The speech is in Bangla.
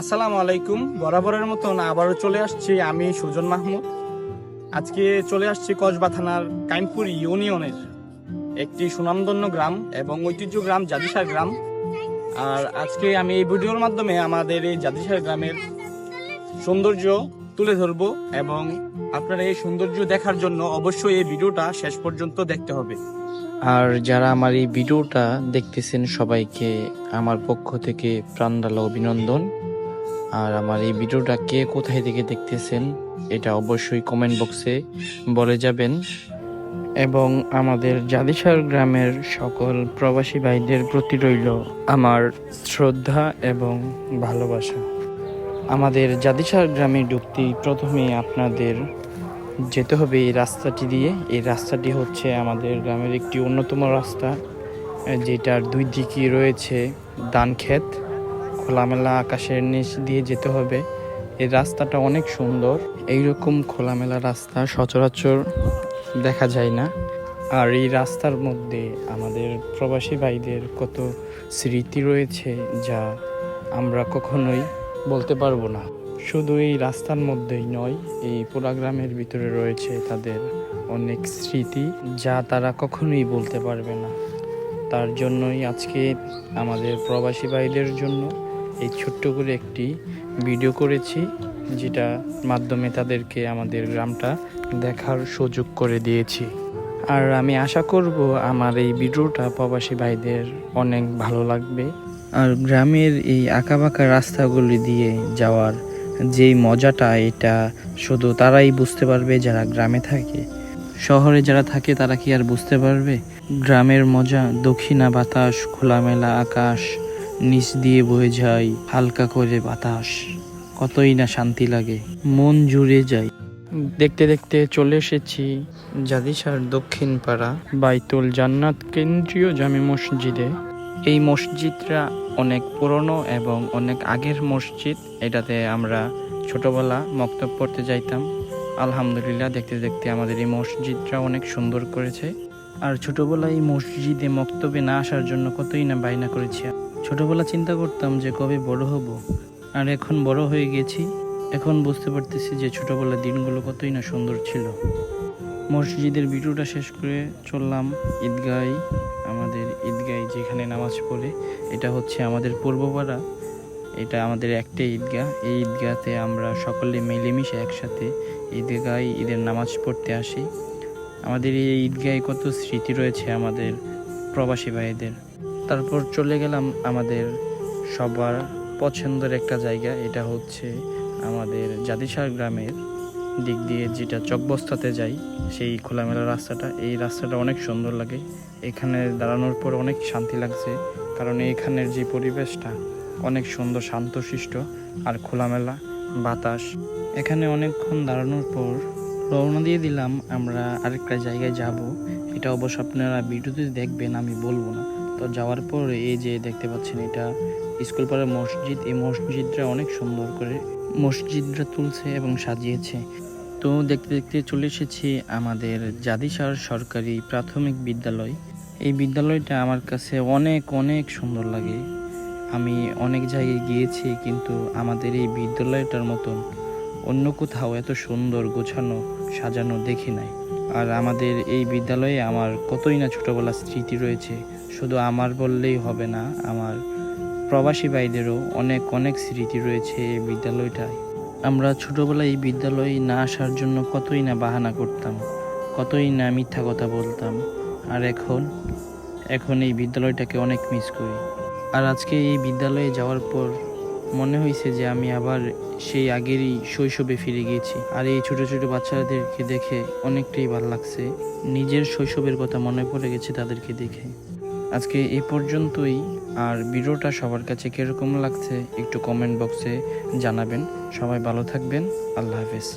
আসসালামু আলাইকুম। বরাবরের মতন আবারও চলে আসছি আমি সুজন মাহমুদ। আজকে চলে আসছি কসবা থানার কাইমপুর ইউনিয়নের একটি সুনামধন্য গ্রাম এবং ঐতিহ্য গ্রাম জাদিসার গ্রাম। আর আজকে আমি এই ভিডিওর মাধ্যমে আমাদের এই জাদিসার গ্রামের সৌন্দর্য তুলে ধরবো এবং আপনারা এই সৌন্দর্য দেখার জন্য অবশ্যই এই ভিডিওটা শেষ পর্যন্ত দেখতে হবে। আর যারা আমার এই ভিডিওটা দেখতেছেন সবাইকে আমার পক্ষ থেকে প্রাণঢালা অভিনন্দন। আর আমার এই ভিডিওটা কে কোথায় থেকে দেখতেছেন এটা অবশ্যই কমেন্ট বক্সে বলে যাবেন। এবং আমাদের জাদিসার গ্রামের সকল প্রবাসী ভাইদের প্রতি রইল আমার শ্রদ্ধা এবং ভালোবাসা। আমাদের জাদিসার গ্রামে ঢুকতেই প্রথমে আপনাদের যেতে হবে এই রাস্তাটি দিয়ে। এই রাস্তাটি হচ্ছে আমাদের গ্রামের একটি অন্যতম রাস্তা, যেটার দুই দিকে রয়েছে ধান ক্ষেত, খোলামেলা আকাশের নিচ দিয়ে যেতে হবে। এই রাস্তাটা অনেক সুন্দর। এইরকম খোলামেলা রাস্তা সচরাচর দেখা যায় না। আর এই রাস্তার মধ্যে আমাদের প্রবাসী ভাইদের কত স্মৃতি রয়েছে যা আমরা কখনোই বলতে পারবো না। শুধু এই রাস্তার মধ্যেই নয়, এই পুরা গ্রামের ভিতরে রয়েছে তাদের অনেক স্মৃতি যা তারা কখনোই বলতে পারবে না। তার জন্যই আজকে আমাদের প্রবাসী ভাইদের জন্য এই ছোট্ট করে একটি ভিডিও করেছি, যেটা মাধ্যমে তাদেরকে আমাদের গ্রামটা দেখার সুযোগ করে দিয়েছি। আর আমি আশা করব আমার এই ভিডিওটা প্রবাসী ভাইদের অনেক ভালো লাগবে। আর গ্রামের এই আঁকাবাঁকা রাস্তাগুলি দিয়ে যাওয়ার যেই মজাটা, এটা শুধু তারাই বুঝতে পারবে যারা গ্রামে থাকে। শহরে যারা থাকে তারা কি আর বুঝতে পারবে গ্রামের মজা? দক্ষিণা বাতাস, খোলামেলা আকাশ, নিচ দিয়ে বয়ে যায় হালকা করে বাতাস, কতই না শান্তি লাগে, মন জুড়ে যায়। দেখতে দেখতে চলে এসেছি জাদিসার দক্ষিণ পাড়া বাইতুল জান্নাত কেন্দ্রীয় জামে মসজিদে। এই মসজিদটা অনেক পুরনো এবং অনেক আগের মসজিদ। এটাতে আমরা ছোটবেলা মক্তব পড়তে যাইতাম। আলহামদুলিল্লাহ, দেখতে দেখতে আমাদের এই মসজিদটা অনেক সুন্দর করেছে। আর ছোটবেলায় এই মসজিদে মক্তবে না আসার জন্য কতই না বায়না করেছি। ছোটবেলা চিন্তা করতাম যে কবে বড় হব, আর এখন বড় হয়ে গেছি। এখন বুঝতে পারতেছি যে ছোটবেলার দিনগুলো কতই না সুন্দর ছিল। মসজিদের ভিডিওটা শেষ করে চললাম ঈদগায়। আমাদের ঈদগায় যেখানে নামাজ পড়ে, এটা হচ্ছে আমাদের পূর্বপাড়া। এটা আমাদের একটাই ঈদগাহ। এই ঈদগাহতে আমরা সকলে মিলেমিশে একসাথে ঈদগায় ঈদের নামাজ পড়তে আসি। আমাদের এই ঈদগাহে কত স্মৃতি রয়েছে আমাদের প্রবাসী ভাইদের। তারপর চলে গেলাম আমাদের সবার পছন্দের একটা জায়গা, এটা হচ্ছে আমাদের জাদিসার গ্রামের দিক দিয়ে যেটা চকবস্তাতে যাই, সেই খোলামেলা রাস্তাটা। এই রাস্তাটা অনেক সুন্দর লাগে। এখানে দাঁড়ানোর পর অনেক শান্তি লাগছে, কারণ এইখানের যে পরিবেশটা অনেক সুন্দর, শান্তশিষ্ট আর খোলামেলা বাতাস। এখানে অনেকক্ষণ দাঁড়ানোর পর রওনা দিয়ে দিলাম আমরা আরেকটা জায়গায় যাব। এটা অবশ্য আপনারা ভিডিওতে দেখবেন, আমি বলবো না। তো যাওয়ার পর এই যে দেখতে পাচ্ছেন, এটা স্কুল পাড়ার মসজিদ। এই মসজিদটা অনেক সুন্দর করে মসজিদটা তুলছে এবং সাজিয়েছে। তো দেখতে দেখতে চলে এসেছি আমাদের জাদিসার সরকারি প্রাথমিক বিদ্যালয়। এই বিদ্যালয়টা আমার কাছে অনেক অনেক সুন্দর লাগে। আমি অনেক জায়গায় গিয়েছি, কিন্তু আমাদের এই বিদ্যালয়টার মতন অন্য কোথাও এত সুন্দর গোছানো সাজানো দেখি নাই। আর আমাদের এই বিদ্যালয়ে আমার কতই না ছোটবেলার স্মৃতি রয়েছে। শুধু আমার বললেই হবে না, আমার প্রবাসী ভাইদেরও অনেক অনেক স্মৃতি রয়েছে এই বিদ্যালয়টায়। আমরা ছোটবেলায় এই বিদ্যালয়ে না আসার জন্য কতই না বাহানা করতাম, কতই না মিথ্যা কথা বলতাম। আর এখন এই বিদ্যালয়টাকে অনেক মিস করি। আর আজকে এই বিদ্যালয়ে যাওয়ার পর মনে হয়েছে যে আমি আবার সেই আগেরই শৈশবে ফিরে গিয়েছি। আর এই ছোট ছোট বাচ্চাদেরকে দেখে অনেকটাই ভালো লাগছে। নিজের শৈশবের কথা মনে পড়ে গেছে তাদেরকে দেখে। আজকে এই পর্যন্তই। আর ভিডিওটা সবার কাছে কীরকম লাগছে একটু কমেন্ট বক্সে জানাবেন। সবাই ভালো থাকবেন। আল্লাহ হাফেজ।